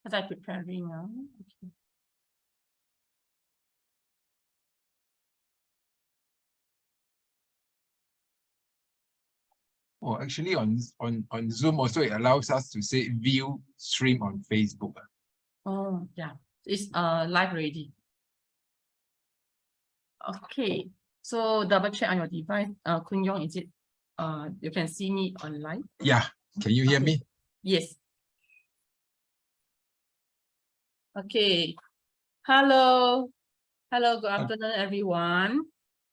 as I preparing now. Okay. Oh, actually on Zoom also it allows us to say view stream on Facebook. Oh yeah, it's live already. Okay, so double check on your device. Koon Yong, is it you can see me online? Yeah, can you hear me? Yes. Okay. Hello. Hello, good afternoon, everyone.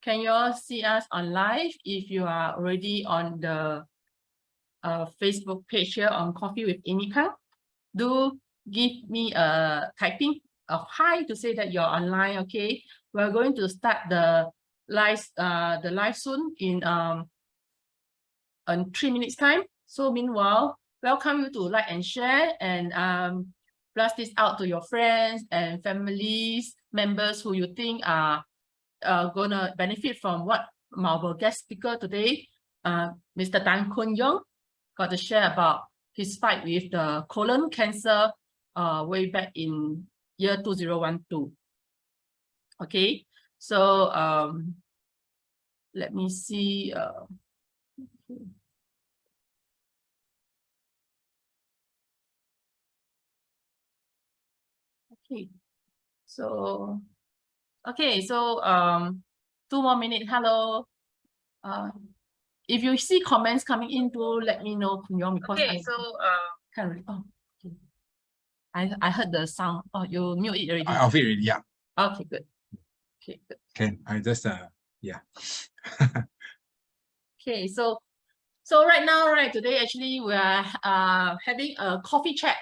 Can you all see us on live? If you are already on the Facebook page here on Coffee with Amykang, do give me a typing of hi to say that you're online. Okay, we're going to start the live soon in 3 minutes time. So meanwhile, welcome you to like and share and blast this out to your friends and families, members who you think are gonna benefit from what our guest speaker today, Mr. Tan Koon Yong, got to share about his fight with the colon cancer way back in year 2012. Okay, so let me see. Okay, so 2 more minutes. Hello. If you see comments coming in, do let me know, Koon Yong, because I can't really. Oh, okay. I heard the sound. Oh, you mute it already. I off it already, yeah. Okay, good. Okay, good. Can I just yeah. Okay, so right now, right, today actually we are having a coffee chat.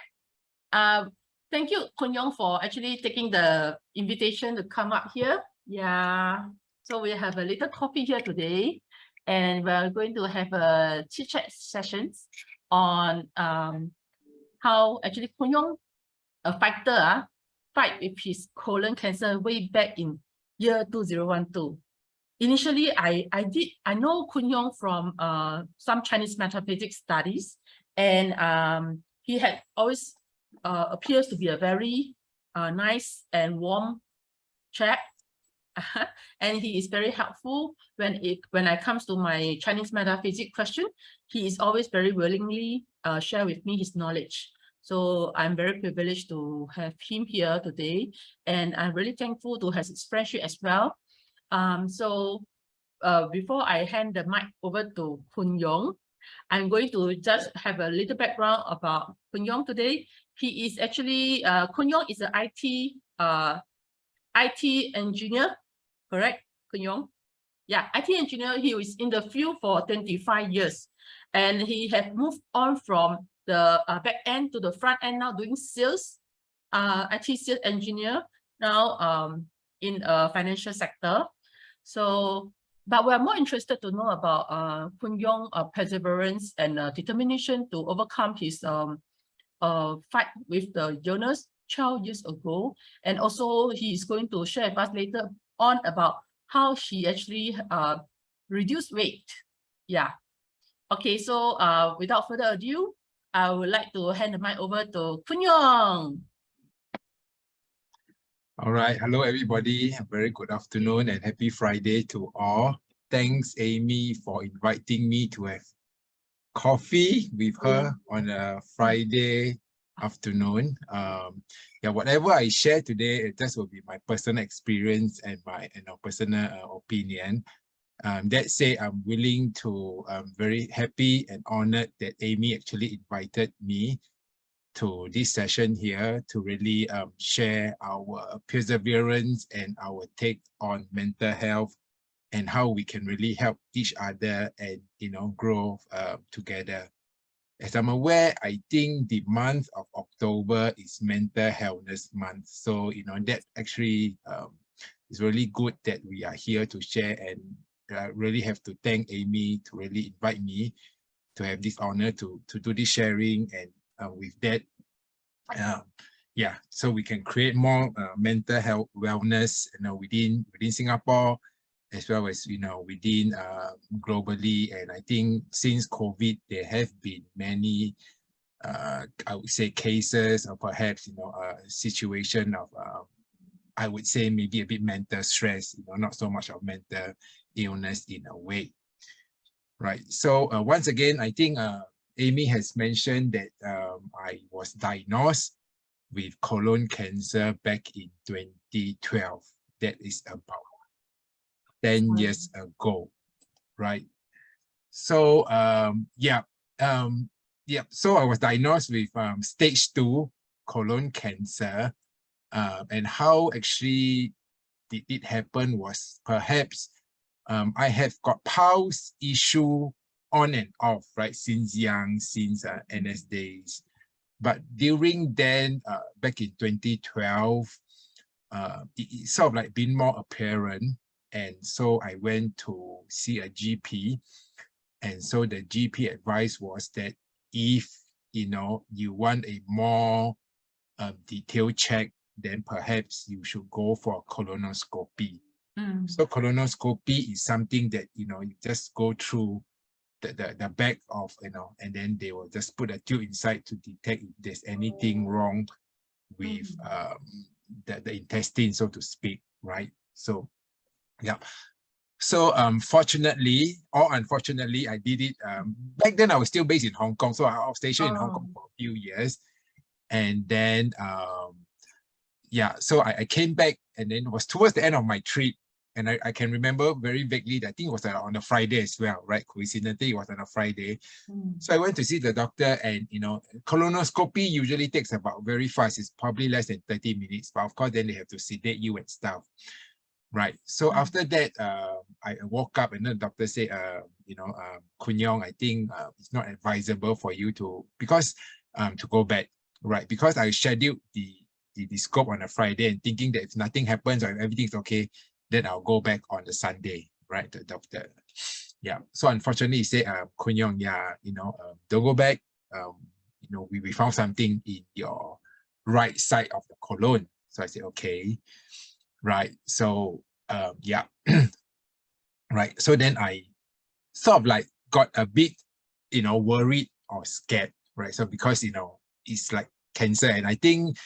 Thank you, Koon Yong, for actually taking the invitation to come up here. Yeah, so we have a little coffee here today, and we're going to have a chit chat sessions on how actually Koon Yong, a fighter, fight with his colon cancer way back in year 2012. Initially, I know Koon Yong from some Chinese metaphysics studies, and he had always appears to be a very nice and warm chap, and he is very helpful when I comes to my Chinese metaphysics question. He is always very willingly share with me his knowledge. So I'm very privileged to have him here today, and I'm really thankful to have his friendship as well. Before I hand the mic over to Koon Yong, I'm going to just have a little background about Koon Yong today. He is actually, Koon Yong is an IT engineer, correct, Koon Yong? Yeah, IT engineer. He was in the field for 25 years, and he had moved on from the back end to the front end, now doing sales, IT sales engineer, now in a financial sector. So, but we're more interested to know about Koon Yong perseverance and determination to overcome his fight with the illness 12 years ago. And also he is going to share with us later on about how he actually reduced weight. Yeah. Okay, so without further ado, I would like to hand the mic over to Koon Yong. All right. Hello, everybody. A very good afternoon and happy Friday to all. Thanks, Amy, for inviting me to have coffee with her on a Friday afternoon. Yeah, whatever I share today, it just will be my personal experience and my personal opinion. That said, I'm willing to, very happy and honored that Amy actually invited me to this session here to really share our perseverance and our take on mental health and how we can really help each other and grow together. As I'm aware, I think the month of October is Mental Healthness Month. So that actually is really good that we are here to share, and really have to thank Amy to really invite me to have this honor to do this sharing, and with that, yeah, so we can create more mental health wellness within Singapore, as well as within globally. And I think since COVID, there have been many I would say cases, or perhaps, you know, a situation of, I would say maybe a bit mental stress, you know, not so much of mental illness in a way, right? So once again, I think Amy has mentioned that I was diagnosed with colon cancer back in 2012. That is about 10 years ago, right? So so I was diagnosed with stage 2 colon cancer, and how actually did it happen was perhaps I have got pulse issue on and off, right, since young, since NS days. But during then, back in 2012, it sort of like been more apparent. And so I went to see a GP. And so the GP advice was that if, you know, you want a more detailed check, then perhaps you should go for a colonoscopy. So colonoscopy is something that, you know, you just go through the back of, you know, and then they will just put a tube inside to detect if there's anything wrong with the intestine, so to speak, right? So, yeah. So fortunately or unfortunately, I did it. Back then, I was still based in Hong Kong. So I was stationed in Hong Kong for a few years. And then, yeah, so I came back, and then it was towards the end of my trip. And I can remember very vaguely that I think it was on a Friday as well, right? Coincidentally, it was on a Friday. So I went to see the doctor, and, you know, colonoscopy usually takes about very fast. It's probably less than 30 minutes. But of course, then they have to sedate you and stuff. Right. So after that, I woke up, and the doctor said, you know, Koon Yong, I think it's not advisable for you to, because to go back, right? Because I scheduled the scope on a Friday, and thinking that if nothing happens or if everything's okay, then I'll go back on the Sunday, right? The doctor. Yeah. So unfortunately, he said, Koon Yong, yeah, you know, don't go back. You know, we found something in your right side of the colon. So I said, okay. Right. So, yeah. Right. So then I sort of like got a bit, you know, worried or scared, right? So because, you know, it's like cancer. And I think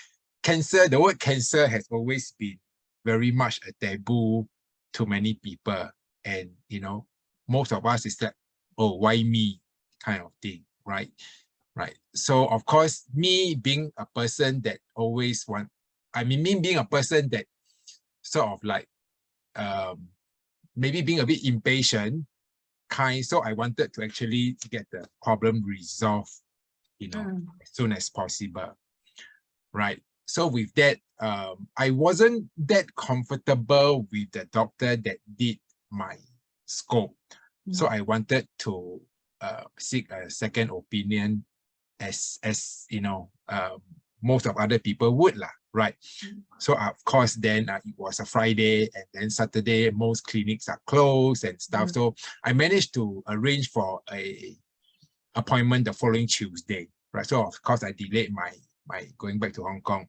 cancer, the word cancer has always been very much a taboo to many people. And, you know, most of us is like, oh, why me kind of thing, right? Right. So, of course, me being a person that always me being a person that sort of like maybe being a bit impatient kind, so I wanted to actually get the problem resolved, you know, as soon as possible, right? So with that, I wasn't that comfortable with the doctor that did my scope. So I wanted to seek a second opinion, as you know, most of other people would lah, right? So of course, then it was a Friday, and then Saturday, most clinics are closed and stuff. So I managed to arrange for a appointment the following Tuesday, right? So of course, I delayed my going back to Hong Kong,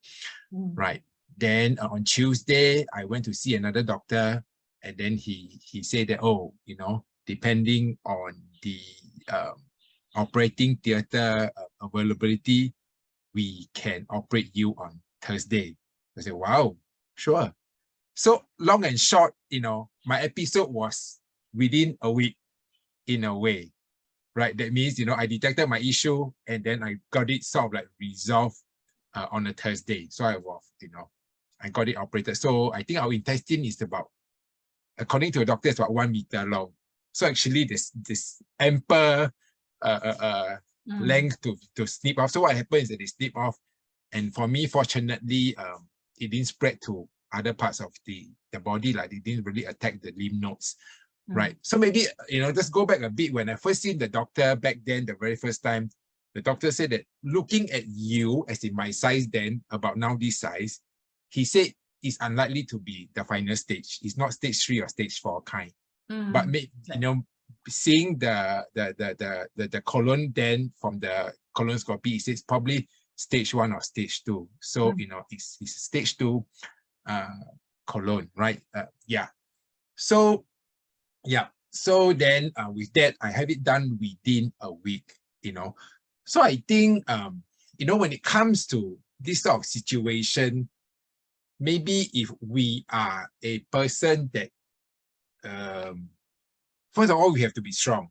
right? Then on Tuesday, I went to see another doctor, and then he said that, oh, you know, depending on the operating theater availability, we can operate you on Thursday. I said, wow, sure. So long and short, you know, my episode was within a week in a way, right? That means, you know, I detected my issue, and then I got it sort of like resolved on a Thursday. So I was, you know, I got it operated. So I think our intestine is about, according to a doctor, it's about 1 meter long. So actually this ample length to snip off. So what happened is that they snip off. And for me, fortunately, it didn't spread to other parts of the body, like it didn't really attack the lymph nodes, right? So maybe, you know, just go back a bit. When I first seen the doctor back then, the very first time, the doctor said that looking at you, as in my size then, about now this size, he said it's unlikely to be the final stage. It's not stage 3 or stage 4 kind. But maybe, you know, seeing the colon then from the colonoscopy, it says probably stage 1 or stage 2. So, you know, it's stage 2 colon, right? Yeah. So, yeah. So then with that, I have it done within a week, you know. So I think, when it comes to this sort of situation, maybe if we are a person that, first of all, we have to be strong,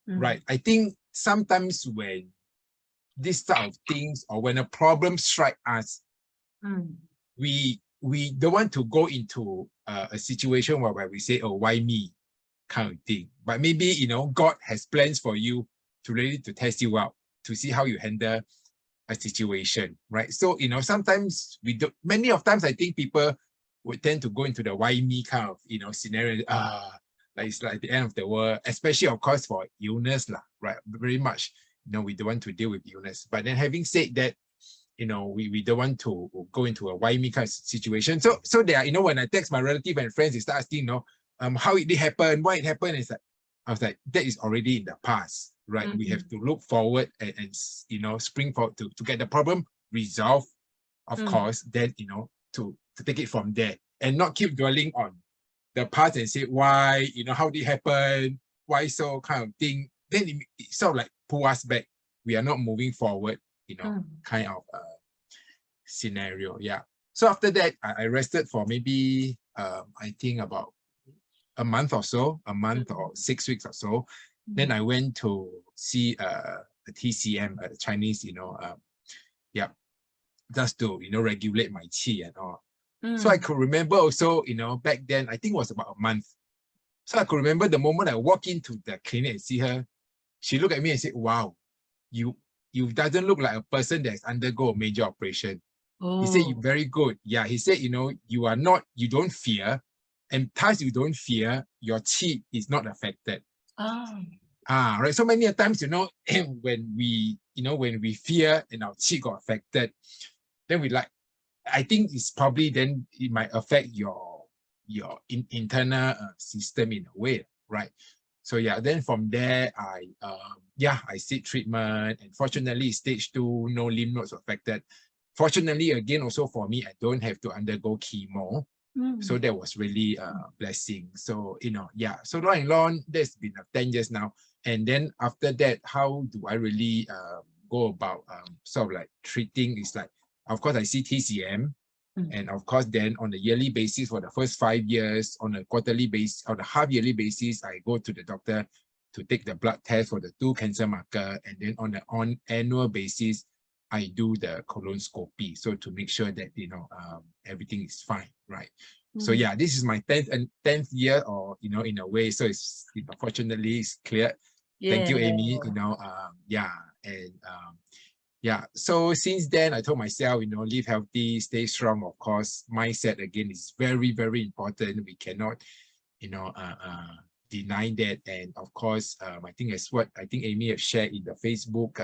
right? I think sometimes when this type of things, or when a problem strikes us, we don't want to go into a situation where we say, oh, why me, kind of thing. But maybe, God has plans for you to test you out, to see how you handle a situation, right? So, sometimes many of times I think people would tend to go into the why me kind of, scenario. Like it's like the end of the world, especially of course for illness, right? Very much, we don't want to deal with illness. But then having said that, we don't want to go into a why me kind of situation. So there, when I text my relative and friends, they start asking, how it did happen, why it happened. I was like, that is already in the past, right? We have to look forward and spring forward to get the problem resolved, of course, then, to take it from there and not keep dwelling on the past and say, why, how did it happen? Why so kind of thing. Then it sort of like pull us back. We are not moving forward, kind of scenario. Yeah. So after that, I rested for maybe, I think about a month or 6 weeks or so. Then I went to see a TCM, a Chinese, just to, regulate my qi and all. So I could remember also, back then, I think it was about a month. So I could remember the moment I walked into the clinic and see her, she looked at me and said, wow, you doesn't look like a person that's undergo a major operation. He said, you're very good. Yeah, he said, you don't fear. And thus you don't fear, your qi is not affected. Right. So many times, when we fear and our qi got affected, then I think it's probably then it might affect your internal system in a way, right? So yeah, then from there, I seek treatment, and fortunately, stage 2, no lymph nodes affected. Fortunately, again, also for me, I don't have to undergo chemo. So that was really a blessing. So, so long and long, that's been 10 years now. And then after that, how do I really go about sort of like treating? Is like, of course, I see TCM. And of course, then on a yearly basis for the first 5 years, on a quarterly basis, on a half-yearly basis, I go to the doctor to take the blood test for the 2 cancer marker. And then on an annual basis, I do the colonoscopy. So to make sure that, everything is fine, right? So yeah, this is my 10th year, or, in a way. So it's, fortunately, it's clear. Thank you, Amy. So since then, I told myself, live healthy, stay strong. Of course, mindset again is very, very important. We cannot, deny that. And of course, I think as what I think Amy has shared in the Facebook,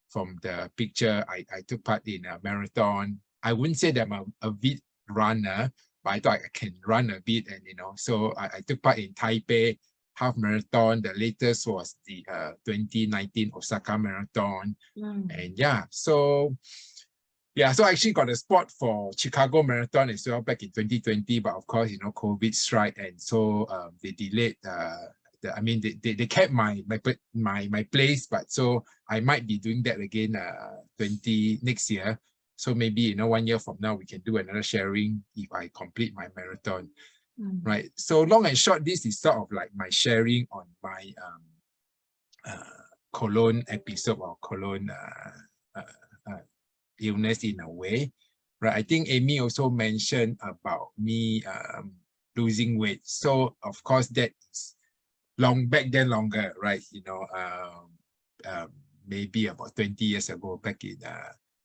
from the picture, I took part in a marathon. I wouldn't say that I'm a bit runner, but I thought I can run a bit, and so I took part in Taipei half marathon. The latest was the 2019 Osaka marathon. And so I actually got a spot for Chicago marathon as well back in 2020, but of course, COVID strike, and so they delayed they kept my place, but so I might be doing that again next year. So maybe 1 year from now we can do another sharing if I complete my marathon. Right. So long and short, this is sort of like my sharing on my colon episode, or colon illness in a way. Right. I think Amy also mentioned about me losing weight. So of course that is longer, right? Maybe about 20 years ago, back in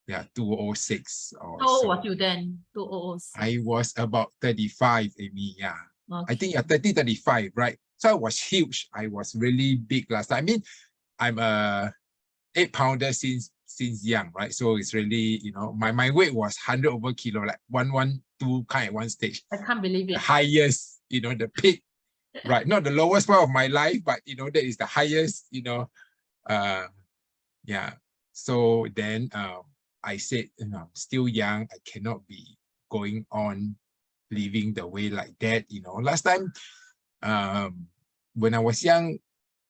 2006 or How old so. was you then? 2006. I was about 35, Amy. Yeah. Okay. I think 30, 35, right? So I was huge. I was really big last time. I mean, I'm a 8-pounder since young, right? So it's really, my weight was 100 over kilo, like 112 kind at one stage. I can't believe it. The highest, the peak, right? Not the lowest part of my life, but that is the highest, So then I said, still young, I cannot be going on living the way like that. Last time, when I was young,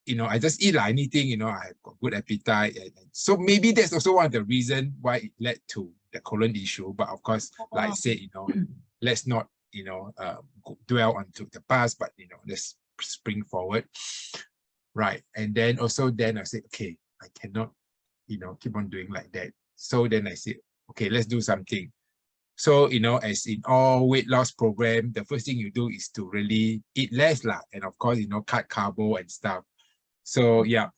I just eat like anything, I have got good appetite. And so maybe that's also one of the reasons why it led to the colon issue. But of course, like I said, let's not, dwell onto the past, but, let's spring forward. Right. And then also then I said, okay, I cannot, keep on doing like that. So then I said, okay, let's do something. So, as in all weight loss program, the first thing you do is to really eat less lah. And of course, cut carbo and stuff. So, yeah.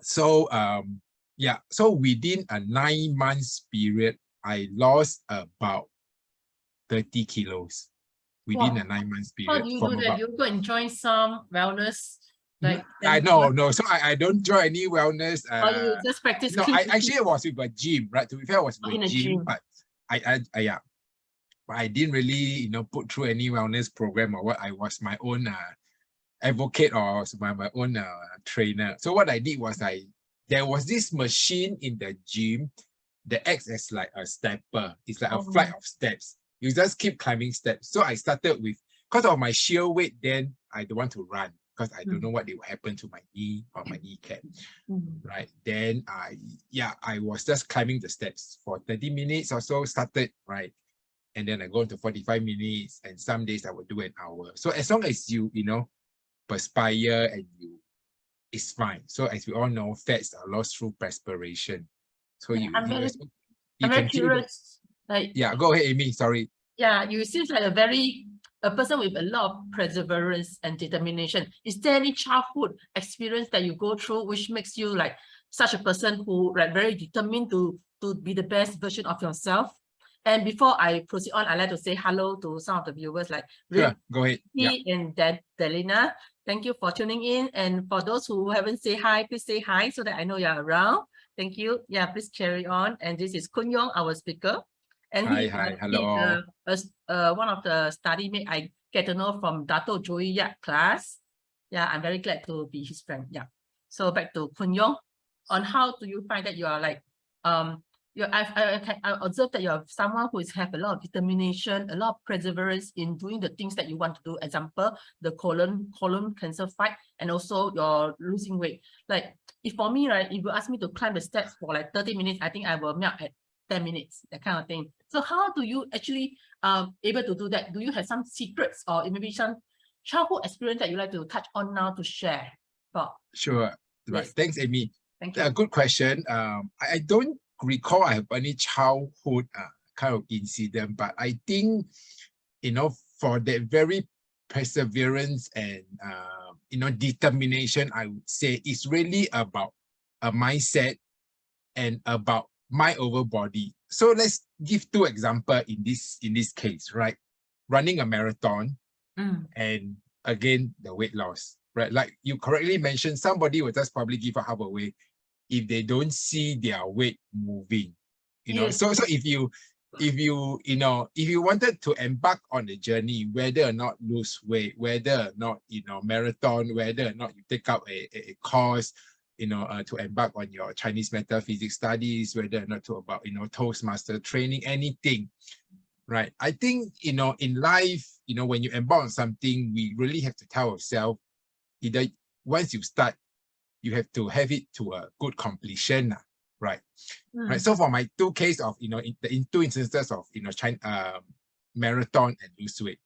So, so within a 9 months period, I lost about 30 kilos within a 9 months period. How do you do that? You go and join some wellness? I no. So I don't join any wellness. Or you just practice? No, I was with a gym, right? To be fair, I was with in a gym, gym. but I didn't really, put through any wellness program or what. I was my own advocate or my own trainer. So what I did was there was this machine in the gym that acts as like a stepper. It's like a flight of steps. You just keep climbing steps. So I started with, because of my sheer weight, then I don't want to run because I don't know what will happen to my knee or my kneecap. Right. Then I was just climbing the steps for 30 minutes or so, started, right? And then I go into 45 minutes, and some days I would do an hour. So as long as you, perspire and it's fine. So as we all know, fats are lost through perspiration. So I'm very curious. Go ahead, Amy. Sorry. Yeah, you seem like a person with a lot of perseverance and determination. Is there any childhood experience that you go through which makes you like such a person who very determined to be the best version of yourself? And before I proceed on, I'd like to say hello to some of the viewers like Sure, go ahead. And Delina. Thank you for tuning in. And for those who haven't say hi, please say hi so that I know you're around. Thank you. Yeah, please carry on. And this is Koon Yong, our speaker. And hi, hello. One of the study mate I get to know from Dato Joey Yap class. Yeah, I'm very glad to be his friend. Yeah. So back to Koon Yong. On how do you find that you are like I observed that you're someone who have a lot of determination, a lot of perseverance in doing the things that you want to do. Example, the colon cancer fight, and also you're losing weight. Like if for me, right, if you ask me to climb the steps for like 30 minutes, I think I will melt at 10 minutes, that kind of thing. So how do you actually able to do that? Do you have some secrets or maybe some childhood experience that you like to touch on now to share? Sure. Right. Yes. Thanks, Amy. Thank you. A good question. I don't recall I have any childhood kind of incident, but I think, for that very perseverance and, determination, I would say it's really about a mindset and about my over body. So let's give two examples in this case, right? Running a marathon and again, the weight loss, right? Like you correctly mentioned, somebody will just probably give up halfway if they don't see their weight moving, Yes. So if you wanted to embark on the journey, whether or not lose weight, whether or not, marathon, whether or not you take up a course, to embark on your Chinese metaphysics studies, whether or not to about, Toastmaster training, anything, right? I think, in life, when you embark on something, we really have to tell ourselves, either once you start, you have to have it to a good completion, right? Right. So for my two cases of, in two instances of, China, marathon and lose weight.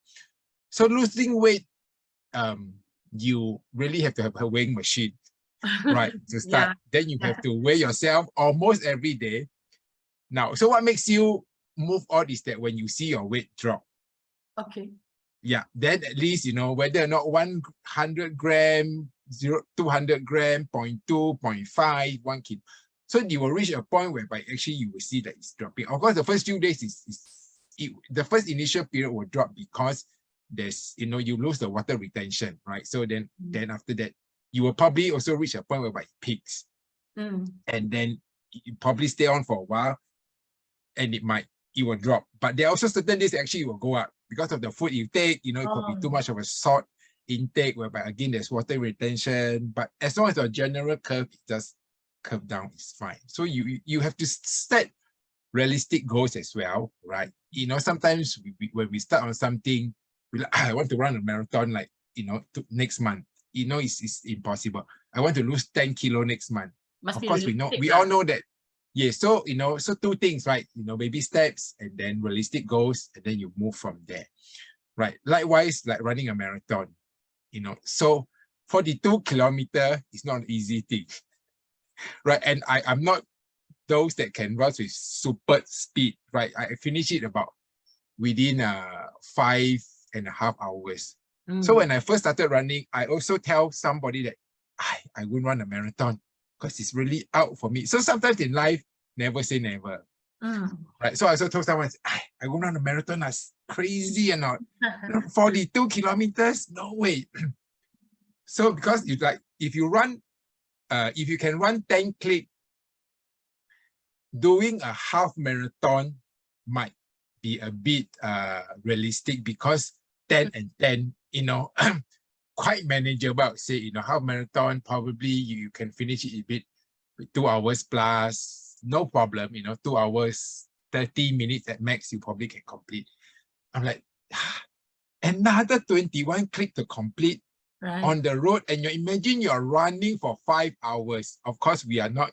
So losing weight, you really have to have a weighing machine, right? To start. Then you have to weigh yourself almost every day. Now, so what makes you move on is that when you see your weight drop. Okay. Yeah, then at least, whether or not 100 gram, 200 gram, 0.2, 0.5, 1 kilo. So you will reach a point whereby actually you will see that it's dropping. Of course, the first few days the first initial period will drop because there's, you lose the water retention, right? So then after that, you will probably also reach a point whereby it peaks. And then you probably stay on for a while and it will drop. But there are also certain days actually it will go up because of the food you take, it could be too much of a salt intake, whereby again there's water retention. But as long as your general curve it just curve down, it's fine. So you have to set realistic goals as well, right? Sometimes when we start on something, we like, I want to run a marathon, like next month. It's impossible. I want to lose 10 kilo next month. Must Of be course, realistic, we all know that. Yeah, so so two things, right? Baby steps and then realistic goals, and then you move from there, right? Likewise, like running a marathon, so 42 kilometer is not an easy thing, right? And I'm not those that can run with super speed, right? I finish it about within 5.5 hours. So when I first started running, I also tell somebody that I wouldn't run a marathon because it's really out for me. So sometimes in life, never say never. Right. So I also told someone, I won't run a marathon. That's crazy or not. 42 kilometers? No way. So because if you can run 10 click, doing a half marathon might be a bit realistic, because 10 and 10, quite manageable. Say, half marathon, probably you can finish it a bit with 2 hours plus, no problem, 2 hours, 30 minutes at max, you probably can complete. I'm like, another 21 click to complete on the road. And you imagine you're running for 5 hours. Of course, we are not,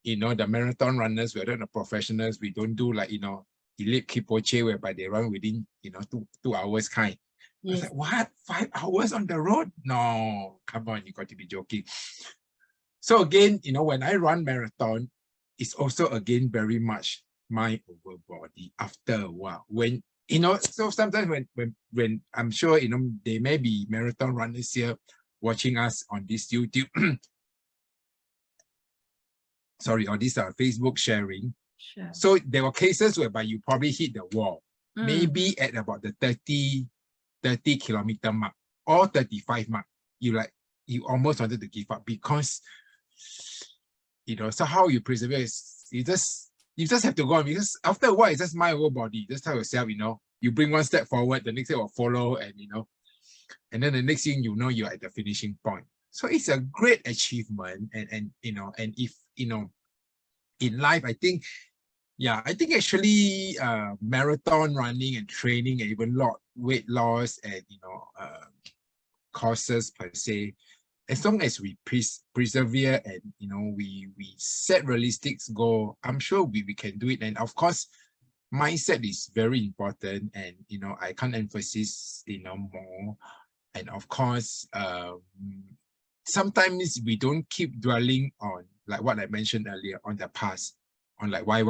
the marathon runners, we're not the professionals. We don't do like, elite Kipoche, whereby they run within, 2 hours kind. Yes. I was like, what? 5 hours on the road? No, come on, you got to be joking. So again, when I run marathon, it's also again very much mind over body after a while. When, so sometimes when I'm sure, there may be marathon runners here watching us on this YouTube, sorry, on this Facebook sharing. Sure. So there were cases whereby you probably hit the wall, maybe at about the 30 kilometer mark or 35 mark. You almost wanted to give up, because so how you persevere is you just have to go on, because after a while it's just mind over body. Just tell yourself, you bring one step forward, the next step will follow, and and then the next thing you're at the finishing point. So it's a great achievement, and if in life, I think actually marathon running and training, and even weight loss and courses per se, as long as we persevere and we set realistic goal, I'm sure we can do it. And of course, mindset is very important, and I can't emphasize more. And of course, sometimes we don't keep dwelling on, like what I mentioned earlier, on the past, on like why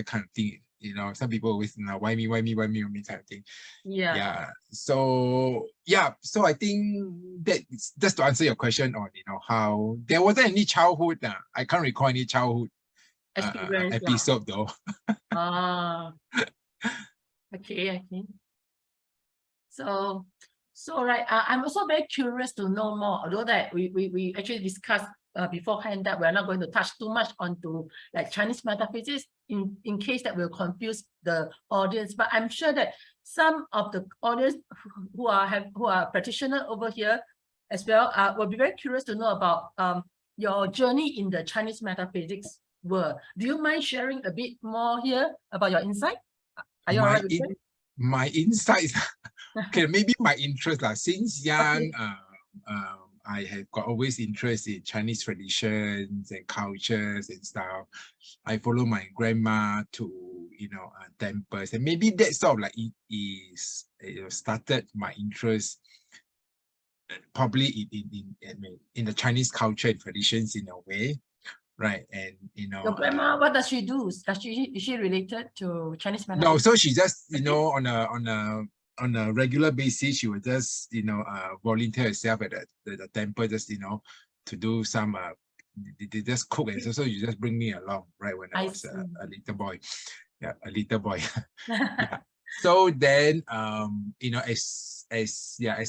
kind of thing. Some people always why me kind of thing. Yeah. So I think that just to answer your question on how there wasn't any childhood. I can't recall any childhood episode though. Okay, I think so. So right, I'm also very curious to know more. Although that we actually discussed beforehand that we're not going to touch too much onto like Chinese metaphysics in case that will confuse the audience. But I'm sure that some of the audience who are practitioners over here as well will be very curious to know about your journey in the Chinese metaphysics world. Do you mind sharing a bit more here about your insight? Are you all right with it? My insights, okay, maybe my interest. Since young, I have got always interest in Chinese traditions and cultures and stuff. I follow my grandma to, temples, and maybe that sort of like it is started my interest probably in the Chinese culture and traditions in a way, right? And your grandma, what does she do? Is she related to Chinese metaphysics? No, so she just on a regular basis, she would just volunteer herself at the temple, just to do some they just cook, and so you just bring me along, right, when I was a little boy. Yeah, a little boy. Yeah. So then as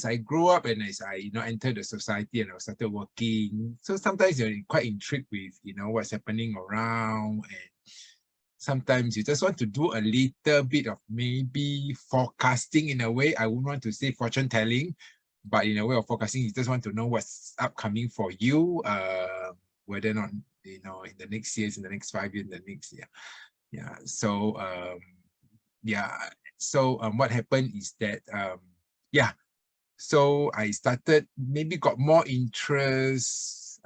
I grew up and as I entered the society and I started working, so sometimes you're quite intrigued with what's happening around, and sometimes you just want to do a little bit of maybe forecasting in a way. I wouldn't want to say fortune telling, but in a way of forecasting, you just want to know what's upcoming for you, whether or not, in the next years, in the next 5 years, in the next year. Yeah. So, So what happened is that, So I started, maybe got more interest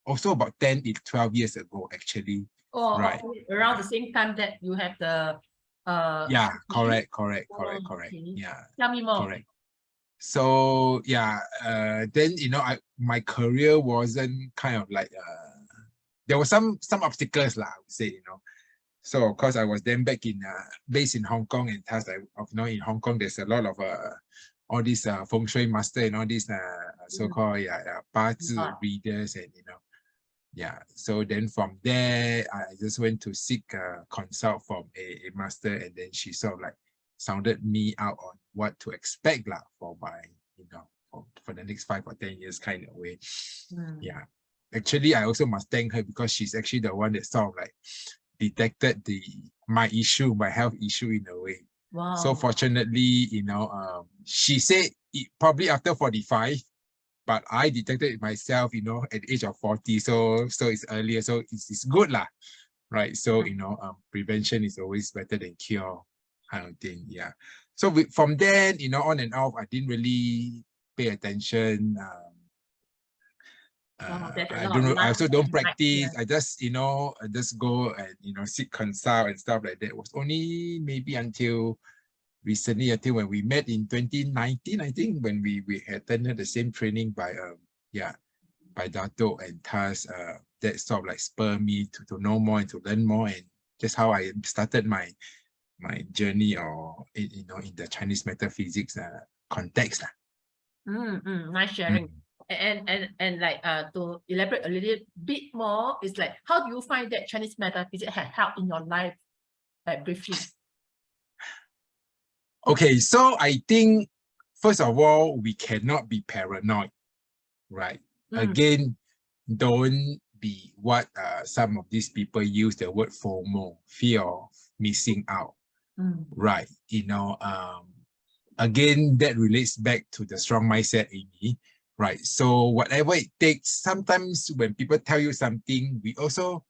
also about 10, 12 years ago, actually. Oh, Right. okay. Around the same time that you have the Yeah, issue? correct. Okay. Yeah, Tell me more. correct. So yeah, then my career wasn't kind of like there were some obstacles lah, I would say, So of course I was then back in based in Hong Kong, and thus in Hong Kong there's a lot of all these feng shui master and all these so-called bazi readers, and yeah. So then from there I just went to seek consult from a master, and then she sort of like sounded me out on what to expect lah for my for the next 5 or 10 years kind of way. Yeah. Actually, I also must thank her because she's actually the one that sort of like detected my health issue in a way. Wow. So fortunately, she said probably after 45, but I detected it myself, at the age of 40. So it's earlier. So it's good lah. Right. So, prevention is always better than cure kind of thing. Yeah. So from then, on and off, I didn't really pay attention. I don't know. I also don't practice. I just, I just go and, seek consult and stuff like that. It was only maybe until recently, I think when we met in 2019, I think when we attended the same training by Dato, and thus that sort of like spurred me to know more and to learn more, and that's how I started my journey, or in the Chinese metaphysics context. Nice sharing. And like to elaborate a little bit more, it's like, how do you find that Chinese metaphysics has helped in your life, like briefly? Okay, so I think first of all, we cannot be paranoid, right? Again, don't be what some of these people use the word FOMO, fear of missing out, right? Again, that relates back to the strong mindset, Amy, right? So whatever it takes, sometimes when people tell you something, we also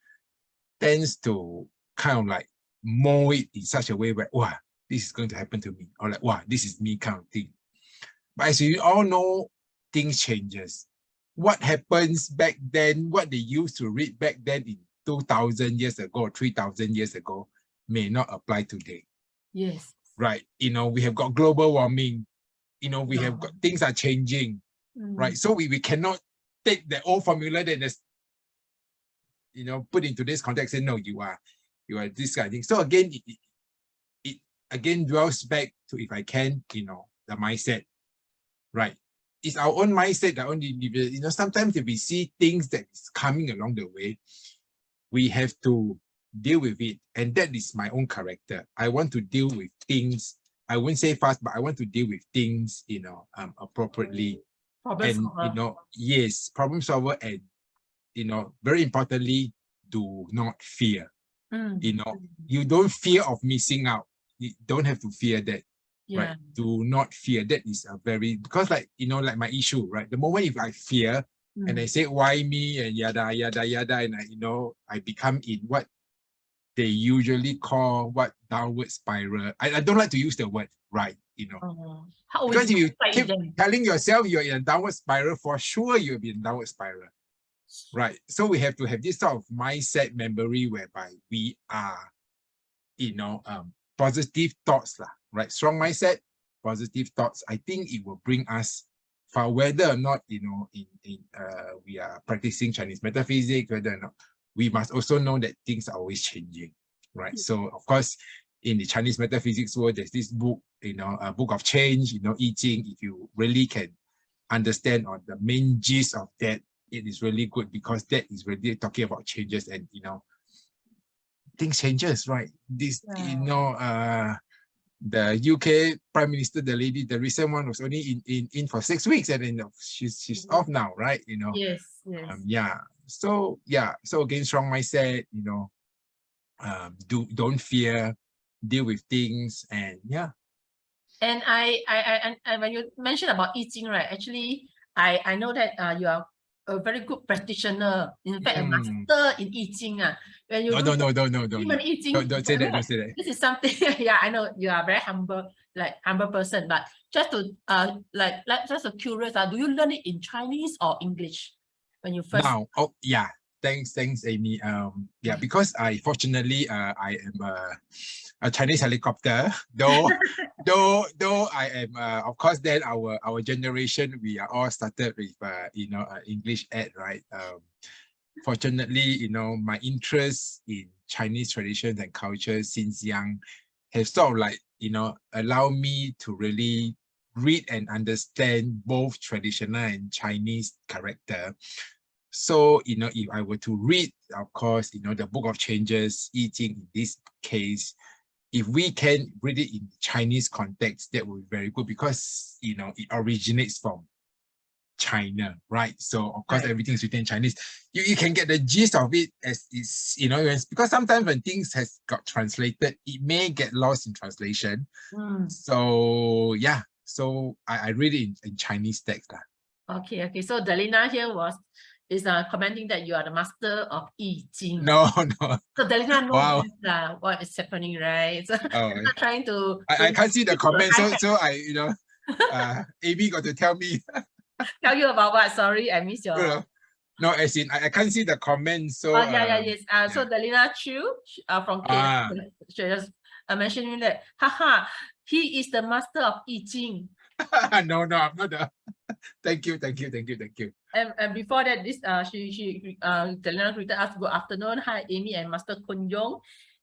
tends to kind of like mold it in such a way where, wow, this is going to happen to me, or like, wow, this is me kind of thing. But as you all know, things changes. What happens back then, what they used to read back then in 2,000 years ago, or 3,000 years ago, may not apply today. Yes. Right. We have got global warming. We have got things are changing. Right. So we cannot take the old formula that is, put into this context and no, you are this kind of thing. So again, it again dwells back to, if I can, the mindset. Right. It's our own mindset, our own individual. Sometimes if we see things that is coming along the way, we have to deal with it. And that is my own character. I want to deal with things. I wouldn't say fast, but I want to deal with things, appropriately. Yes, problem solver, and very importantly, do not fear. You don't fear of missing out. You don't have to fear that. Right? Do not fear. That is a very, because like my issue, right? The moment if I fear and I say why me and yada yada yada, and I become in what they usually call downward spiral. I don't like to use the word, right? Because if you keep telling yourself you're in a downward spiral, for sure you'll be in downward spiral. Right. So we have to have this sort of mindset memory whereby we are, positive thoughts, right? Strong mindset, positive thoughts. I think it will bring us far, whether or not, we are practicing Chinese metaphysics, whether or not, we must also know that things are always changing, right? So of course, in the Chinese metaphysics world, there's this book, a book of change, I Ching. If you really can understand on the main gist of that, it is really good, because that is really talking about changes, and things changes, right? This, the UK Prime Minister, the recent one, was only in for 6 weeks, and then she's off now, right? Yes. So again, strong mindset, don't fear, deal with things, and yeah. And I when you mentioned about I Ching, right? Actually, I know that you are a very good practitioner. In fact, a Mm. master in I Ching. When you No, do no, I Ching, don't say that, don't say that. this is something. Yeah, I know you are very humble, like humble person. But just to like just a curious, do you learn it in Chinese or English when you first? Now, oh yeah, thanks, Amy. Yeah, because fortunately, I am a Chinese helicopter. Though I am, of course, then our generation, we are all started with English ed, right? Fortunately, my interest in Chinese traditions and culture since young have sort of like allow me to really read and understand both traditional and Chinese character. So, if I were to read, of course, the Book of Changes, I Ching in this case, if we can read it in Chinese context, that would be very good because, it originates from China, right? So, of course, Right. everything's written in Chinese. You can get the gist of it as it's, because sometimes when things has got translated, it may get lost in translation. So, yeah. So, I read it in Chinese text. Okay. So Delina here is commenting that you are the master of I Ching. No, no. So Delina knows Wow. this, what is happening, right? So Oh, I'm not trying to. I can't see the comments, I so I Amy got to tell me. tell you about what? Sorry, I missed your. No, as in I can't see the comments, so Yes. So Delina Chu from KL, she just mentioning that, haha, he is the master of I Ching. no, I'm not the. Thank you. And before that, this Delina greeted us, good afternoon. Hi, Amy and Master Koon Yong.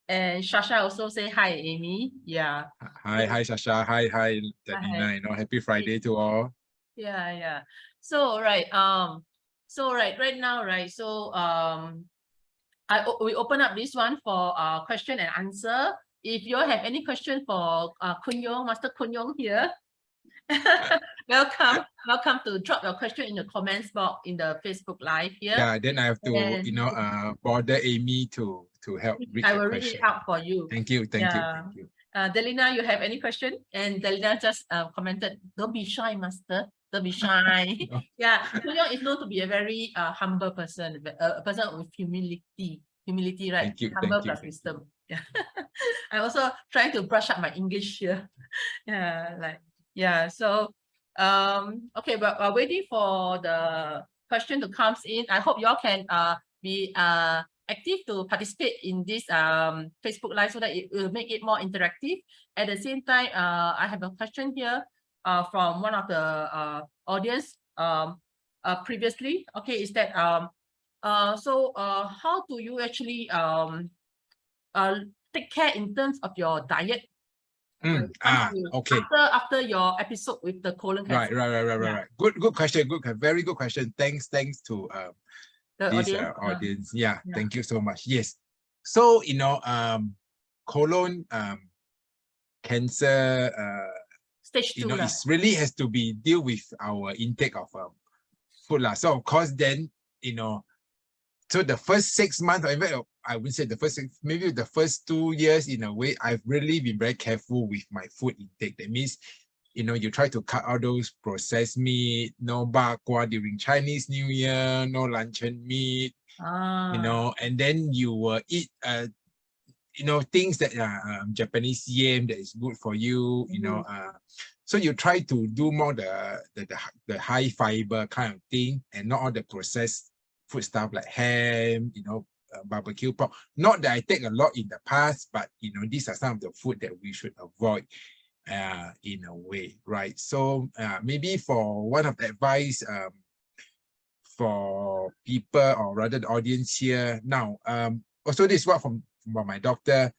And Shasha also say hi, Amy. Yeah. Hi, Sasha. Hi, Delina. Happy Friday to all. Yeah. So right now, right. So we open up this one for question and answer. If you all have any question for Koon Yong, Master Koon Yong here, welcome to drop your question in the comments box in the Facebook Live here. Yeah, then I have to bother Amy to help read I the will question. read it out for you. Thank you. Delina, you have any question? And Delina just commented, don't be shy, Master. Don't be shy. No. Yeah, Koon Yong is known to be a very humble person, a person with humility, right? Humble plus wisdom. Yeah. I also trying to brush up my English here. So okay, but we're waiting for the question to come in. I hope y'all can be active to participate in this Facebook Live so that it will make it more interactive. At the same time, I have a question here from one of the audience previously. Okay, is that how do you actually take care in terms of your diet? Okay. After your episode with the colon cancer. Right. Good question. Very good question. Thanks to the this audience. Yeah, thank you so much. Yes. So colon cancer stage 2 it really has to be deal with our intake of food lah. So of course then so the first 6 months, or even I would say maybe the first 2 years, in a way, I've really been very careful with my food intake. That means, you try to cut out those processed meat, no bak kwa during Chinese New Year, no luncheon meat, and then you will eat, things that Japanese yam that is good for you, so you try to do more the high fiber kind of thing and not all the processed food stuff like ham, barbecue pork. Not that I take a lot in the past, but these are some of the food that we should avoid in a way, right? So maybe for one of the advice for people, or rather the audience here now, also this is what from my doctor.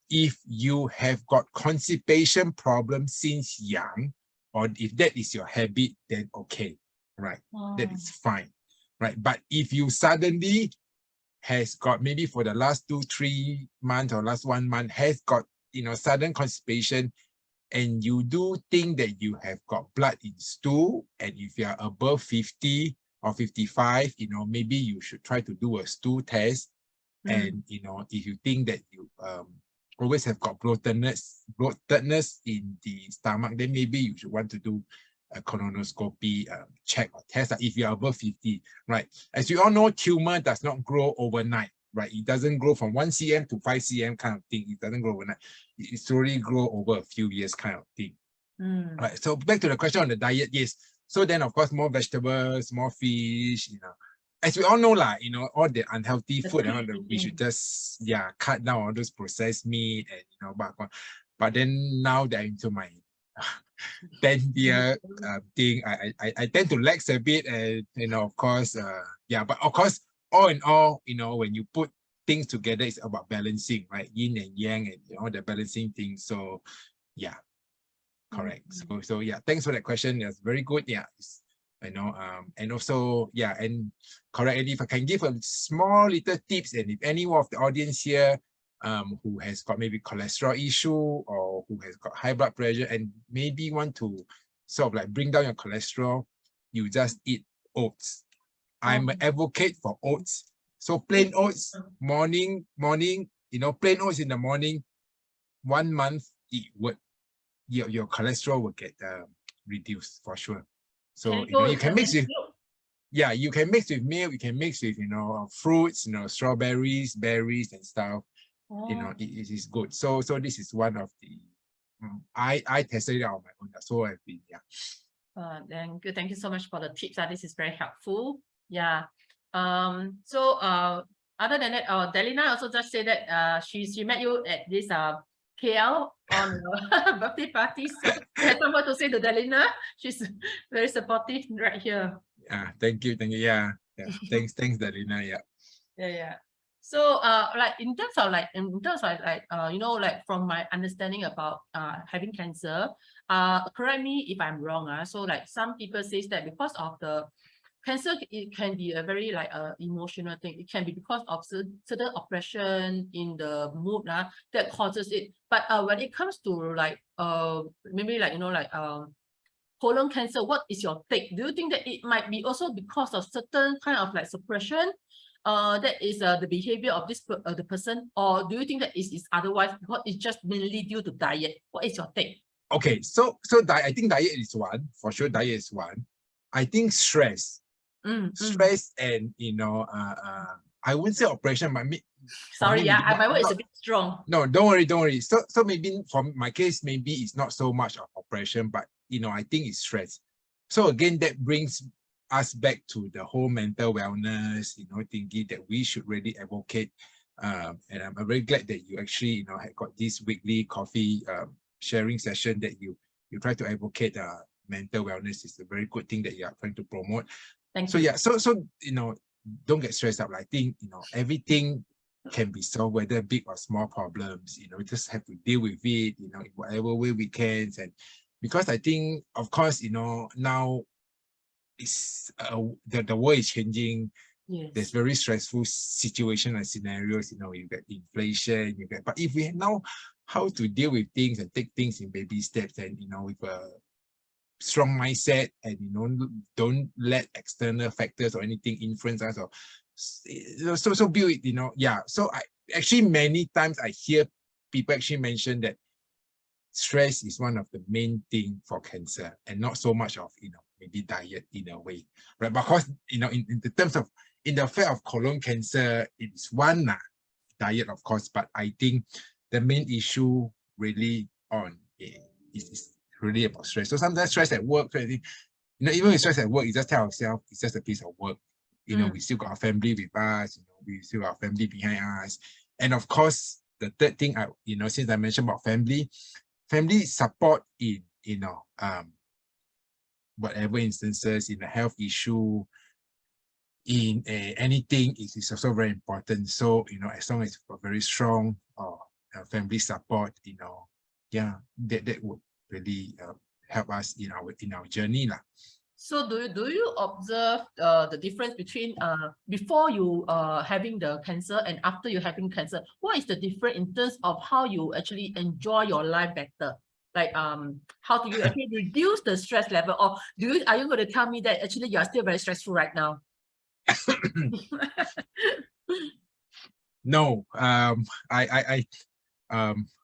If you have got constipation problems since young, or if that is your habit, then okay, right? That is fine. Right, but if you suddenly has got, maybe for the last 2-3 months or last 1 month, has got sudden constipation, and you do think that you have got blood in stool, and if you are above 50 or 55, maybe you should try to do a stool test. And if you think that you always have got bloatedness in the stomach, then maybe you should want to do a colonoscopy check or test if you are above 50, right? As you all know, tumor does not grow overnight, right? It doesn't grow from 1 cm to 5 cm kind of thing. It doesn't grow overnight. It slowly grow over a few years kind of thing. Right. So back to the question on the diet, yes. So then, of course, more vegetables, more fish, as we all know, all the unhealthy food, we should just, cut down all those processed meat and, but then now that I'm into my 10-year thing, I tend to lax a bit and, of course, but of course, all in all, when you put things together, it's about balancing, right? Yin and yang and all the balancing things. So, yeah. Correct. So yeah, thanks for that question. That's very good. Yeah, and also and correct. And if I can give a small little tips, and if any of the audience here, who has got maybe cholesterol issue or who has got high blood pressure and maybe want to sort of like bring down your cholesterol, you just eat oats. I'm an advocate for oats. So plain oats, morning, plain oats in the morning. 1 month, it would. Your cholesterol will get reduced for sure. So you can mix with you can mix with milk, you can mix with fruits, strawberries, berries and stuff. It is good. So this is one of the I tested it out on my own. So I've been thank you so much for the tips. This is very helpful. So other than that, Delina also just said that she met you at this KL on birthday party. So I have someone to say to Delina. She's very supportive right here. Thank you. Yeah. Thanks, Delina. Yeah. So like in terms of from my understanding about having cancer, correct me if I'm wrong. So like some people say that because of the cancer, it can be a very emotional thing. It can be because of certain oppression in the mood that causes it. But when it comes to maybe colon cancer, what is your take? Do you think that it might be also because of certain kind of suppression? That is the behavior of this the person, or do you think that it is otherwise because it's just mainly due to diet? What is your take? Okay, so I think diet is one for sure. Diet is one. I think stress. Stress and I wouldn't say oppression, but sorry, my word is a bit strong. No, don't worry. So maybe from my case, maybe it's not so much of oppression, but I think it's stress. So again, that brings us back to the whole mental wellness, thinking that we should really advocate. And I'm very glad that you actually, had got this weekly coffee sharing session that you try to advocate mental wellness is a very good thing that you are trying to promote. So yeah, so don't get stressed out. I think everything can be solved, whether big or small problems. We just have to deal with it, in whatever way we can. And because I think, of course, now it's the world is changing. Yes. There's very stressful situation and scenarios. You get inflation, but if we know how to deal with things and take things in baby steps, and with a strong mindset, and don't let external factors or anything influence us, or so build it. So I actually many times I hear people actually mention that stress is one of the main thing for cancer, and not so much of maybe diet in a way, right? Because in the terms of in the affair of colon cancer, it's one diet, of course, but I think the main issue really is really about stress. So sometimes stress at work, even with stress at work, you just tell ourselves it's just a piece of work. We still got our family with us, we still got our family behind us. And of course, the third thing, since I mentioned about family support in, whatever instances, in a health issue, in anything, is also very important. So, as long as you've got very strong family support, that would really help us in our journey. So do you observe the difference between before you having the cancer and after you having cancer? What is the difference in terms of how you actually enjoy your life better? Like how do you actually reduce the stress level, or are you going to tell me that actually you are still very stressful right now? No, I'm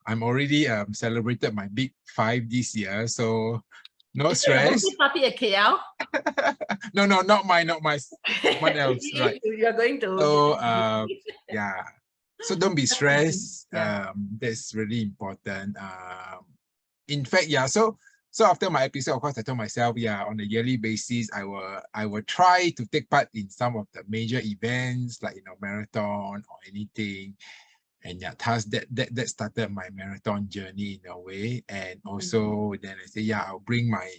already celebrated my big 5 this year, so No Is that your stress. birthday party at KL? No, not mine, someone else, right? You are going to. So yeah. So don't be stressed. Yeah. That's really important. In fact, yeah. So after my episode, of course, I told myself, yeah, on a yearly basis, I will try to take part in some of the major events like marathon or anything. And yeah, thus that started my marathon journey in a way. And also then I say, yeah, I'll bring my,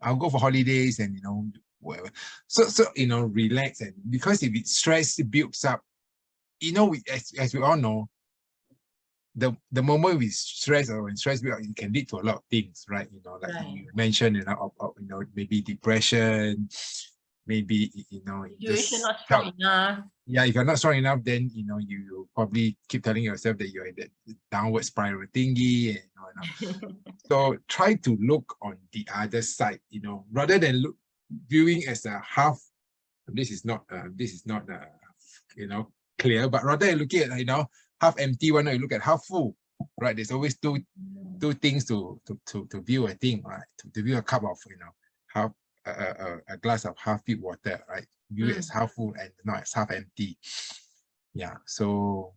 I'll go for holidays and whatever. So relax, and because if it's stress, it builds up. As we all know, the moment we stress or when stress builds up, it can lead to a lot of things, right? Like you mentioned, maybe depression, maybe Situation just not strong enough. yeah, if you're not strong enough, then you probably keep telling yourself that you're in that downward spiral thingy, so try to look on the other side, rather than viewing as a half. This is not clear, but rather than looking at half empty one, you look at half full, right? There's always two things to view a thing, right? To view a cup of half a glass of half filled water, right? View it as half full and not as half empty. Yeah, so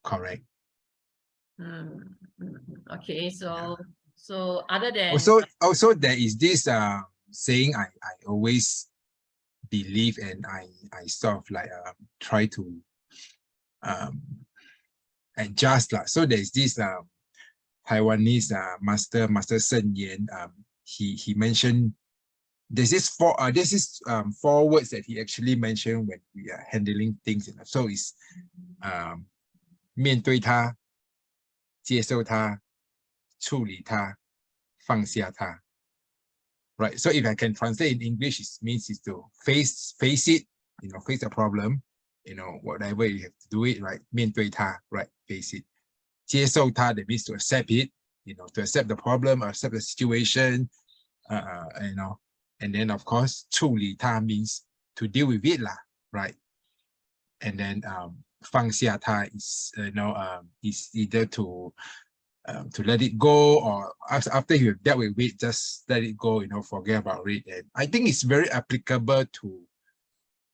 correct. Okay, so other than also there is this saying I always believe, and I sort of like try to adjust lah. So there's this Taiwanese master Sen Yan. He mentioned there's this four words that he actually mentioned when we are handling things. So it's 面对它，接受它，处理它，放下它。Right. So if I can translate in English, it means is to face it, face the problem, whatever you have to do it, right? 面对它, right? Face it. 接受它, that means to accept it, to accept the problem, accept the situation, and then of course, 处理它 means to deal with it lah, right? And then 放下它 is is either to let it go, or after you've dealt with it, just let it go, forget about it. And I think it's very applicable to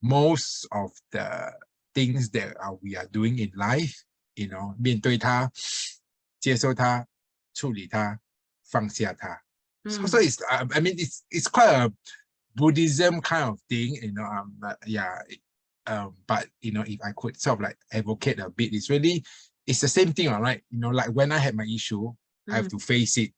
most of the things that we are doing in life, 面对它，接受它，处理它，放下它。So it's I mean it's quite a Buddhism kind of thing, but if I could sort of like advocate a bit, it's the same thing, right? Like when I had my issue, I have to face it.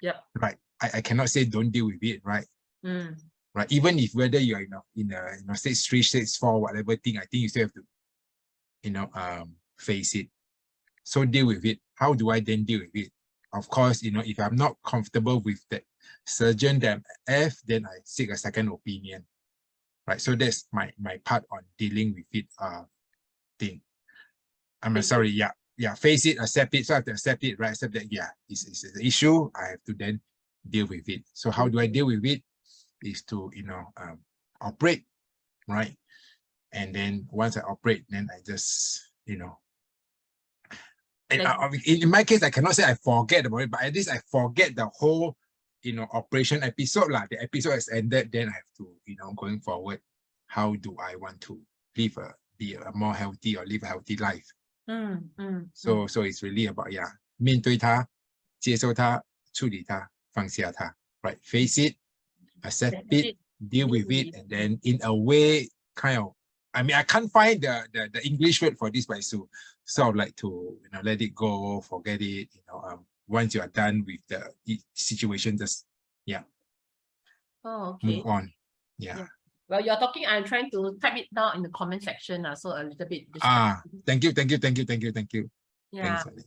Yep. Right. I cannot say don't deal with it, right? Right. Even if whether you're in a stage 3, stage 4, whatever thing, I think you still have to, face it. So deal with it. How do I then deal with it? Of course, if I'm not comfortable with the surgeon that then I seek a second opinion. Right. So that's my part on dealing with it thing. I'm sorry, face it, accept it. So I have to accept it, right? Accept that, it's an issue. I have to then deal with it. So how do I deal with it? Is to, operate, right? And then once I operate, then I just, in my case, I cannot say I forget about it, but at least I forget the whole, operation episode. The episode has ended, then I have to, going forward, how do I want to be a more healthy or live a healthy life? So it's really about 面对它，接受它，处理它，放下它, right? Face it, accept it, deal with it, and then in a way, kind of, I mean, I can't find the English word for this, but so sort of like to let it go, forget it. Once you are done with the situation, just move on. Yeah. Well, you're talking, I'm trying to type it down in the comment section, so a little bit. Thank you. Yeah. Thanks,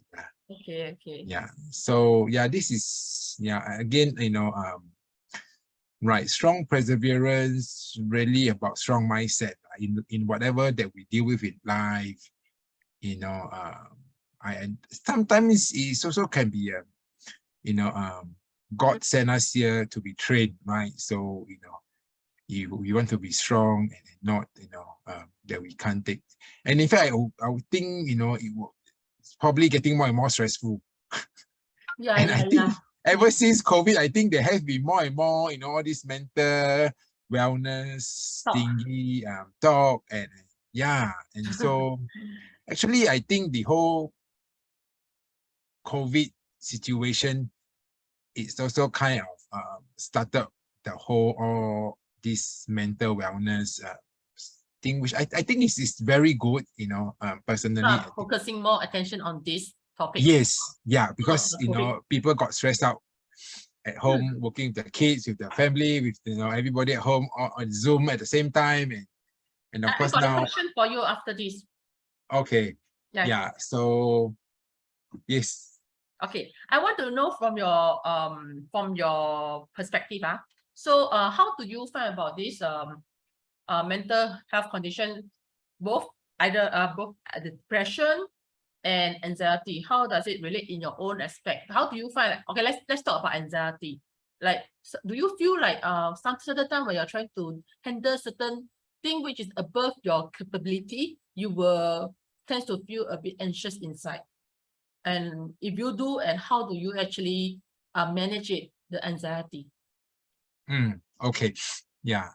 okay. Yeah. So this is again, right, strong perseverance, really about strong mindset in whatever that we deal with in life. I sometimes it also can be God sent us here to be trained, right? So you want to be strong and not that we can't take. And in fact, I would think it's probably getting more and more stressful. Yeah. ever since COVID, I think there has been more and more, all this mental wellness Talk. thingy, talk, and yeah. And so actually, I think the whole COVID situation is also kind of started the whole all this mental wellness thing, which I think is very good, personally. I think. Focusing more attention on this topic. Yes, yeah, because COVID. people got stressed out at home, working with the kids, with the family, with everybody at home on Zoom at the same time, and of I course got a now. question for you after this. Okay, yeah. So yes. Okay, I want to know from your perspective. So how do you find about this mental health condition, both depression and anxiety? How does it relate in your own aspect? How do you find, okay, let's talk about anxiety. Like, do you feel like some certain time when you're trying to handle certain thing which is above your capability, you will tend to feel a bit anxious inside? And if you do, and how do you actually manage it, the anxiety? Okay. Yeah.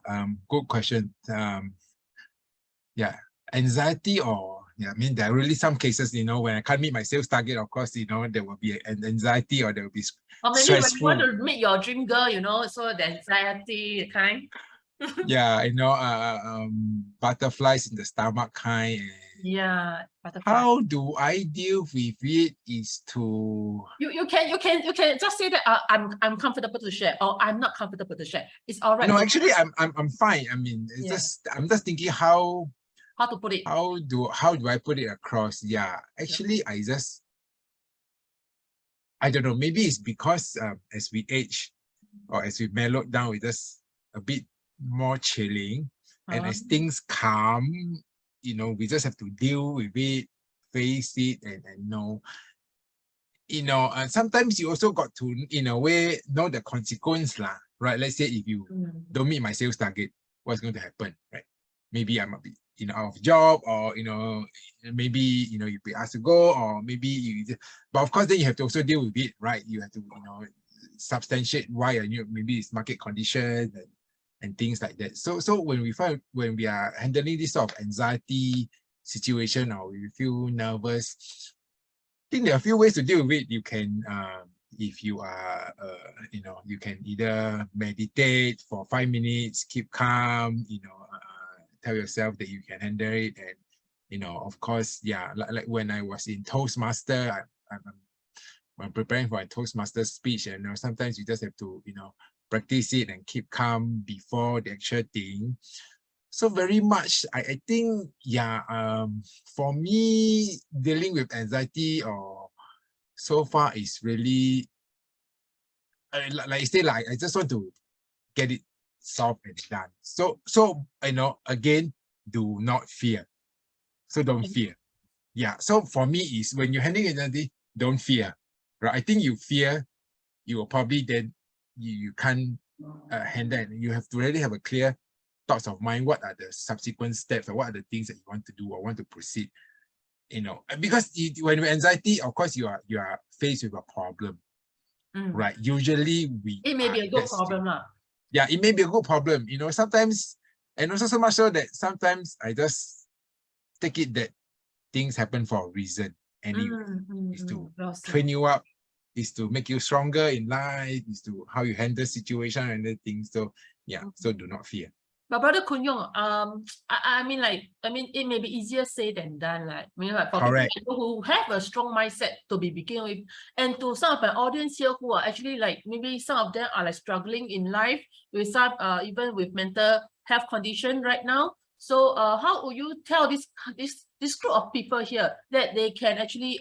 Good question. Yeah. Anxiety I mean, there are really some cases, when I can't meet my sales target, of course, there will be an anxiety or there will be Or maybe stressful. when you want to meet your dream girl, so the anxiety kind. Yeah, butterflies in the stomach kind. Yeah, butterfly. How do I deal with it is to you can just say that I'm comfortable to share, or I'm not comfortable to share. It's all right. No, actually I'm fine. I mean, it's I'm just thinking how to put it. How do I put it across? Yeah, actually I don't know, maybe it's because as we age or as we mellowed down, we just a bit more chilling. And as things calm, we just have to deal with it, face it, and know. Sometimes you also got to, in a way, know the consequence, right? Let's say if you don't meet my sales target, what's going to happen, right? Maybe I'm a bit, out of job, or, maybe, you'll be asked to go, or maybe but of course, then you have to also deal with it, right? You have to, substantiate why, maybe it's market conditions and things like that. So when we are handling this sort of anxiety situation, or we feel nervous, I think there are a few ways to deal with it. You can, if you are, you can either meditate for 5 minutes, keep calm, tell yourself that you can handle it. And, of course, yeah, like when I was in Toastmaster, I'm preparing for a Toastmaster speech, and sometimes you just have to, practice it and keep calm before the actual thing. So very much, I think, yeah, for me, dealing with anxiety or so far is really, like I say, like I just want to get it solved and done. So again, do not fear. So don't fear. Yeah. So for me is when you're handling anxiety, don't fear. Right. I think you fear, you will probably then you can't handle it. You have to really have a clear thoughts of mind. What are the subsequent steps, or what are the things that you want to do or want to proceed? Because when you're anxiety, of course, you are faced with a problem, right? Usually it may be a good problem. Yeah, it may be a good problem, sometimes, and also so much so that sometimes I just take it that things happen for a reason anyway. Is to train you up, is to make you stronger in life, is to how you handle situation and other things. So yeah, so do not fear. But Brother Koon Yong, I mean, it may be easier said than done. Like, for people who have a strong mindset to begin with, and to some of my audience here who are actually maybe some of them are struggling in life with some even with mental health condition right now. So how would you tell this group of people here that they can actually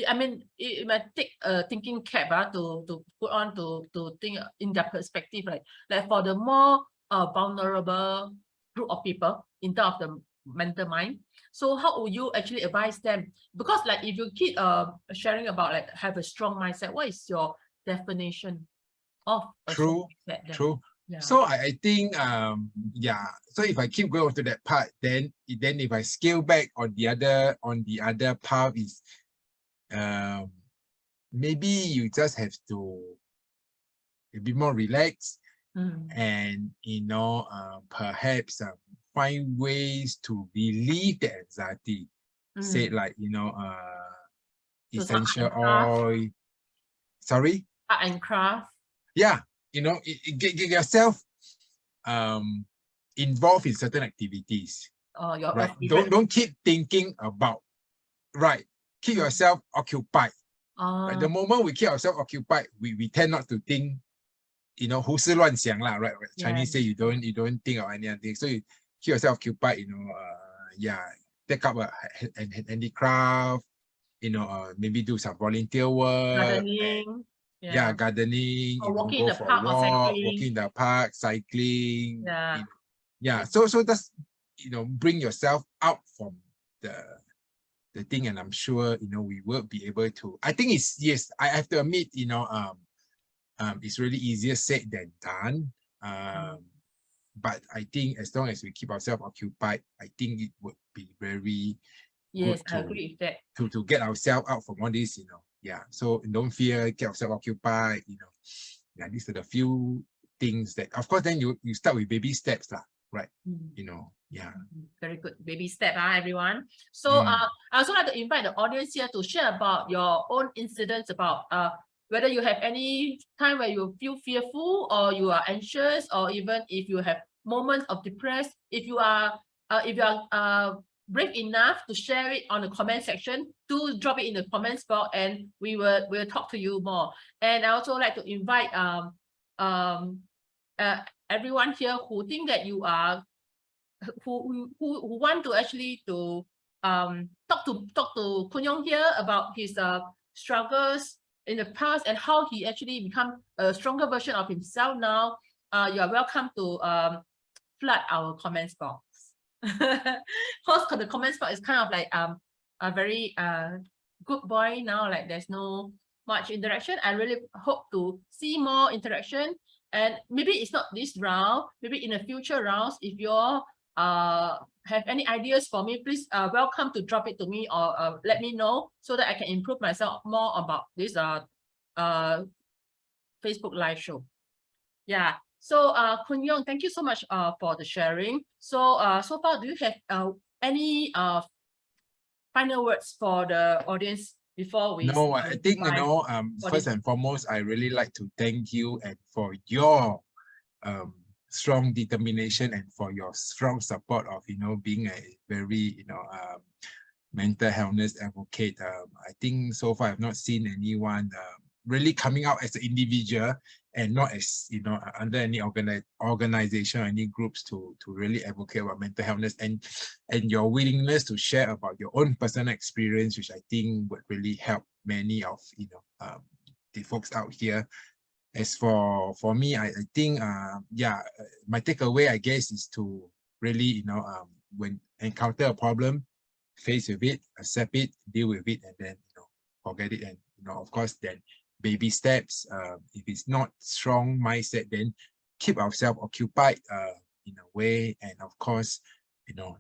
I mean, it might take a thinking cap to put on to think in their perspective, right? Like for the more vulnerable group of people in terms of the mental mind. So how would you actually advise them? Because if you keep sharing about have a strong mindset, what is your definition of a strong mindset? True. Yeah. So I think yeah. So if I keep going to that part, then if I scale back on the other part is maybe you just have to a bit more relaxed, Mm. and perhaps find ways to relieve the anxiety. Say like So some art essential and craft, oil. Sorry. art and craft. Yeah, get yourself involved in certain activities. Your Right. favorite. Don't keep thinking about. Right. Keep yourself occupied. Right. The moment we keep ourselves occupied, we tend not to think, 胡思乱想 lah, right? Chinese say you don't think of anything. So you keep yourself occupied, take up a handicraft, maybe do some volunteer work. Gardening. Gardening, Or walking in go the for a park or walk, cycling. walking in the park, cycling. Yeah. So that's, bring yourself out from the thing, and I'm sure, we will be able to. I think yes, I have to admit, it's really easier said than done. But I think as long as we keep ourselves occupied, I think it would be very Yes, good I agree with that. to get ourselves out from all this, So don't fear, get yourself occupied, these are the few things that, of course, then you start with baby steps, right? Very good. Baby step, everyone. So I also like to invite the audience here to share about your own incidents about whether you have any time where you feel fearful or you are anxious, or even if you have moments of depressed. If you are brave enough to share it on the comment section, do drop it in the comments box, and we'll talk to you more. And I also like to invite everyone here who think that you are who want to actually to talk to Koon Yong here about his struggles in the past and how he actually become a stronger version of himself now. You are welcome to flood our comments box. Because the comments box is kind of like a very good boy now, like there's no much interaction. I really hope to see more interaction, and maybe it's not this round, maybe in the future rounds. If you're have any ideas for me, please welcome to drop it to me, or let me know so that I can improve myself more about this Facebook live show. So Koon Yong, thank you so much for the sharing. So so far, do you have any final words for the audience before we No, I think first and foremost, I really like to thank you and for your strong determination and for your strong support of being a very mental health advocate. I think so far I've not seen anyone really coming out as an individual and not as under any organization or any groups to really advocate about mental health, and your willingness to share about your own personal experience, which I think would really help many of the folks out here. As for me, I think my takeaway, I guess, is to really when encounter a problem, face with it, accept it, deal with it, and then forget it. And of course, then baby steps. If it's not strong mindset, then keep ourselves occupied in a way, and of course,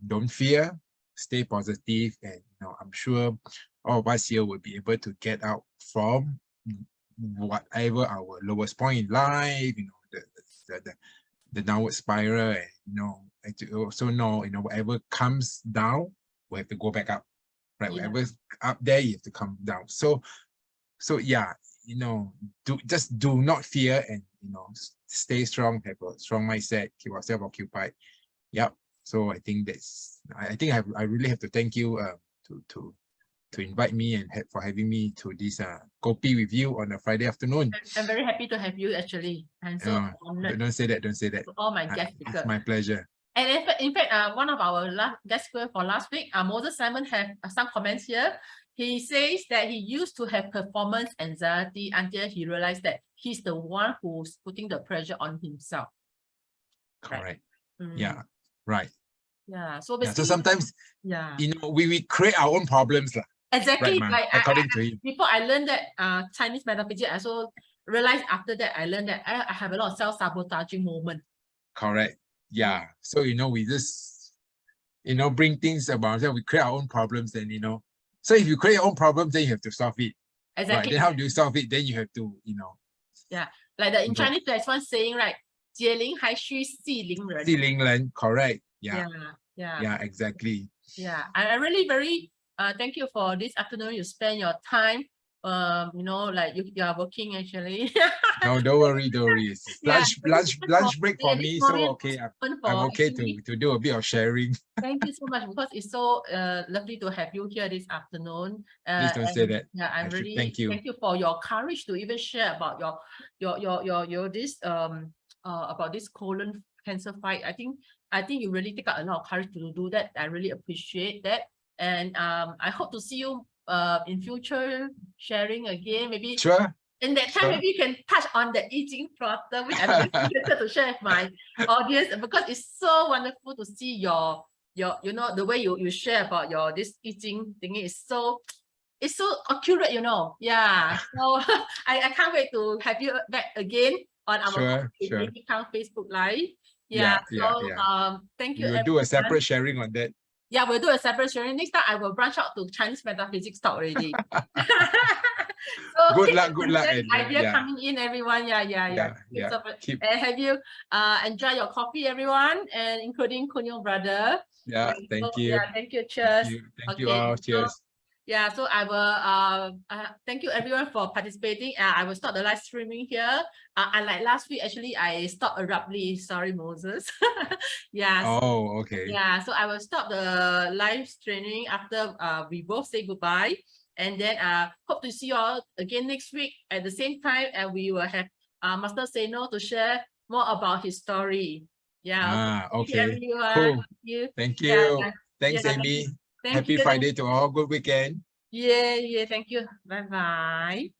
don't fear, stay positive, and I'm sure all of us here will be able to get out from whatever our lowest point in life, the downward spiral, and to also know, whatever comes down, we have to go back up, right? Yeah. Whatever's up there, you have to come down. So yeah, do not fear, and stay strong, have a strong mindset, keep ourselves occupied. Yep. So I think I really have to thank you to invite me and for having me to this kopi with you on a Friday afternoon. I'm very happy to have you, actually. I'm so honored. Don't say that. Don't say that. All my guests. It's my pleasure. And in fact, one of our guest for last week, Moses Simon, have some comments here. He says that he used to have performance anxiety until he realized that he's the one who's putting the pressure on himself. Correct. Right? Yeah. Right. Yeah. So basically, so sometimes, we create our own problems. Exactly. Right, like according to him. Before I learned that Chinese metaphysics, I also realized after that I learned that I have a lot of self-sabotaging moments. Correct. Yeah. So we just bring things about ourselves. We create our own problems, and so if you create your own problems, then you have to solve it. Exactly. Right? Then how do you solve it? Then you have to Like in No. Chinese, there's one saying, right? 解铃还须系铃人. 系铃人, correct. Yeah. Yeah. Yeah, exactly. Yeah. I really very thank you for this afternoon. You spend your time. You know, like you are working actually. No, don't worry, don't worry. It's Yeah, lunch break for me, so morning okay. open I'm for okay actually- to do a bit of sharing. Thank you so much because it's so lovely to have you here this afternoon. Please don't say that. Yeah, I'm I should really thank you. thank you for your courage to even share about your this about this colon cancer fight. I think you really take out a lot of courage to do that. I really appreciate that. And I hope to see you in future sharing again. Maybe Sure. in that time, Sure. maybe you can touch on the aging process, which I'm very interested to share with my audience because it's so wonderful to see your you know the way you share about your this aging thingy is so accurate, you know. Yeah. So I can't wait to have you back again on our Sure. Amykang Facebook Live. Yeah. Thank We you will do a everyone. separate sharing on that. Yeah, we'll do a separate sharing. Next time I will branch out to Chinese metaphysics talk already. So Good keep luck, the good luck. content And, idea yeah. coming in, everyone. Yeah. Yeah. Keep. And have you enjoy your coffee, everyone, and including Koon Yong brother. Yeah. Thank you. Yeah, thank you. Cheers. Thank you all. Cheers. So I will thank you everyone for participating. I will stop the live streaming here. Unlike last week, actually I stopped abruptly. Sorry, Moses. Yeah. Oh, okay. Yeah, so I will stop the live streaming after we both say goodbye. And then hope to see you all again next week at the same time, and we will have Master Seno to share more about his story. Yeah. Okay. Thank you, everyone. Cool. Thank you. Thank you. Thanks, Yeah, Amy. thank Happy you. Friday to all. Good weekend. Yeah. Thank you. Bye-bye.